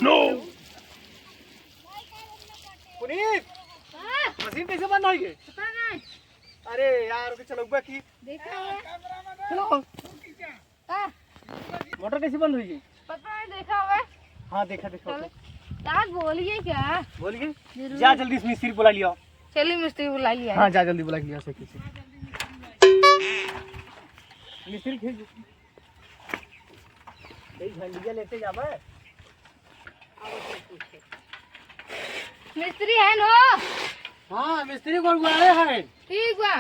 No. Puneet machine कैसे बंद होगी? पता नहीं। अरे यार चलो की देखा है? चलो हाँ, मोटर कैसे बंद हुई? पता नहीं देखा हुआ है? हाँ देखा देखा। चलो यार बोलिए क्या? बोलिए जरूर। जा जल्दी इस मिस्त्री बुला लिया। चलिए मिस्त्री बुला लिया। हाँ जा जल्दी बुला लिया से किसी मिस्त्री भेज झंडिया लेते जावे। मिस्त्री है नो? हाँ मिस्त्री कौन बुलाए हैं? ठीक बा।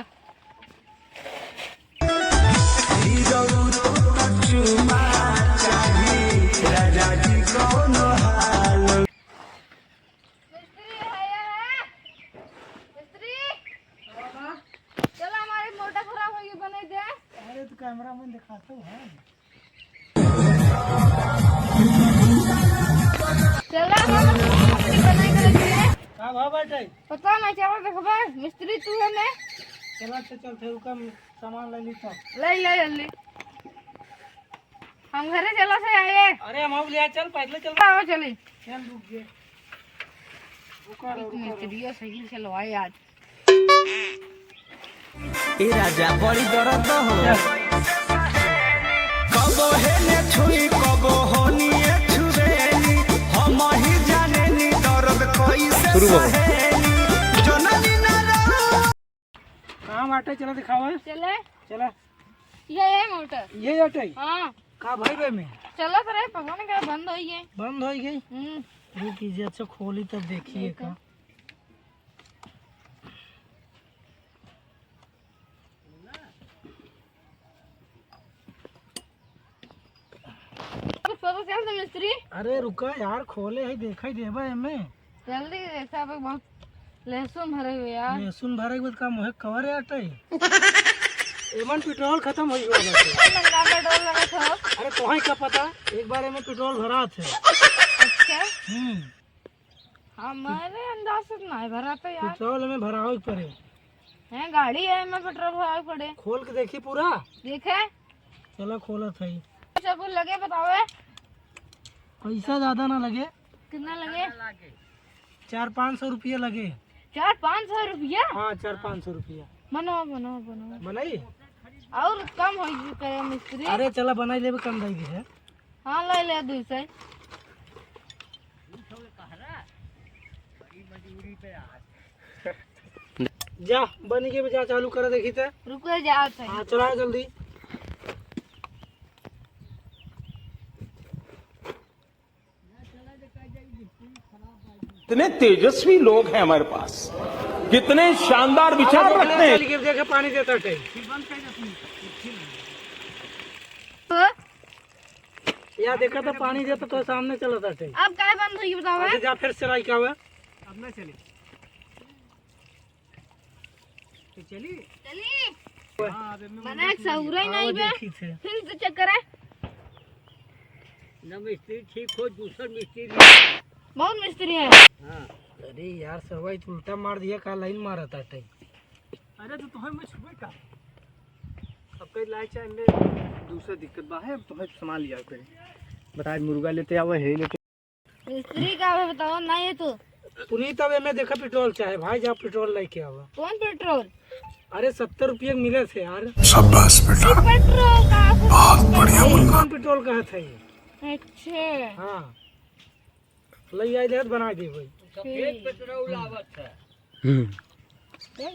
मिस्त्री है यार? मिस्त्री चलो हमारी मोटर खराब हो गई बने दे। अरे तो कैमरा में दिखाता हूँ। चलो हम मिस्त्री बनाई करेंगे। हाँ भाव बैठे पता नहीं चलो देखबे मिस्त्री तू है ने। चला तो चलते रुका सामान ले लीता। ले ले जल्दी हम घरे चलो से आए। अरे हम अब ले चल पैदल चल। आओ चली। चल रुक गए। मिस्त्रियों सही चलवाए आज। ए राजा बड़ी दर्द हो कबो हेने छुई कबो होनिए छुबेनी हम ही जाने नी दर्द कैसे सहेनी जननी ना रो। कहाँ बाटे चला दिखावा। चले चला ये है मोटर। ये अटे हाँ का भाई बे में चलो करे पता नहीं क्या बंद हो गई। बंद हो गई। रुक कीजिए अच्छा खोली तब देखिए का। तो चल दे मिस्त्री। अरे रुका यार खोले है देखा ही देबा एमे। जल्दी ऐसा पे बहुत लहसुन भरे हुए यार। लहसुन भरे के बाद का मोहे कवर है अटे। एमन पेट्रोल खत्म हो गया बाटे। नंगा पेट्रोल लगा था। अरे तोहे क्या पता एक बार में पेट्रोल भरा थे। अच्छा हमारे अंदाज से नहीं भरा पे यार। पेट्रोल में भराओ ही पड़े है गाड़ी है मैं पेट्रोल भरा पड़े। खोल के देखी पूरा। देखे चला खोला था ही। सब लगे बताओ पैसा ज्यादा ना लगे। कितना लगे? 400-500 रुपया लगे। 400-500 रुपया? हाँ 400-500 रुपया। बनाओ बनाओ बनाओ बनाई और कम हो करे मिस्त्री। अरे चला बनाई ले कम दाई है। हाँ ले ले 200। जा बनी के जा चालू कर देखी थे। रुको जाओ सही। हाँ चला जल्दी। कितने तेजस्वी लोग हैं हमारे पास, कितने शानदार विचार रखते हैं। देखे पानी देता थे। या देखा तो पानी देता तो सामने चला था। अब क्या बंद हुई बताओ? जा फिर चलाई क्या हुआ? अब ना चली चली चली मना सौरा ही नहीं बे। फिर से चक्कर है ना मिस्त्री ठीक हो दूसरा मिस्त्री। बहुत मिस्त्री है। हाँ अरे यार सरवाई तो उल्टा मार दिया का लाइन मारा था टाइम। अरे तो तुम्हें मैं छुपे का अब कई लाई चाहे दूसरा दिक्कत बा है। तुम्हें सामान लिया करे बता मुर्गा लेते आवे है लेते मिस्त्री का है बताओ ना ये तो। पुनीत अब मैं देखा पेट्रोल चाहे भाई जा पेट्रोल लेके आवा। कौन पेट्रोल? अरे 70 रुपये मिले थे यार। शाबाश बेटा पेट्रोल का बहुत बढ़िया मुर्गा। कौन पेट्रोल कहा था ये? अच्छा हाँ ले आई बना दी भाई। सफेद पेट्रोल आवत है। देख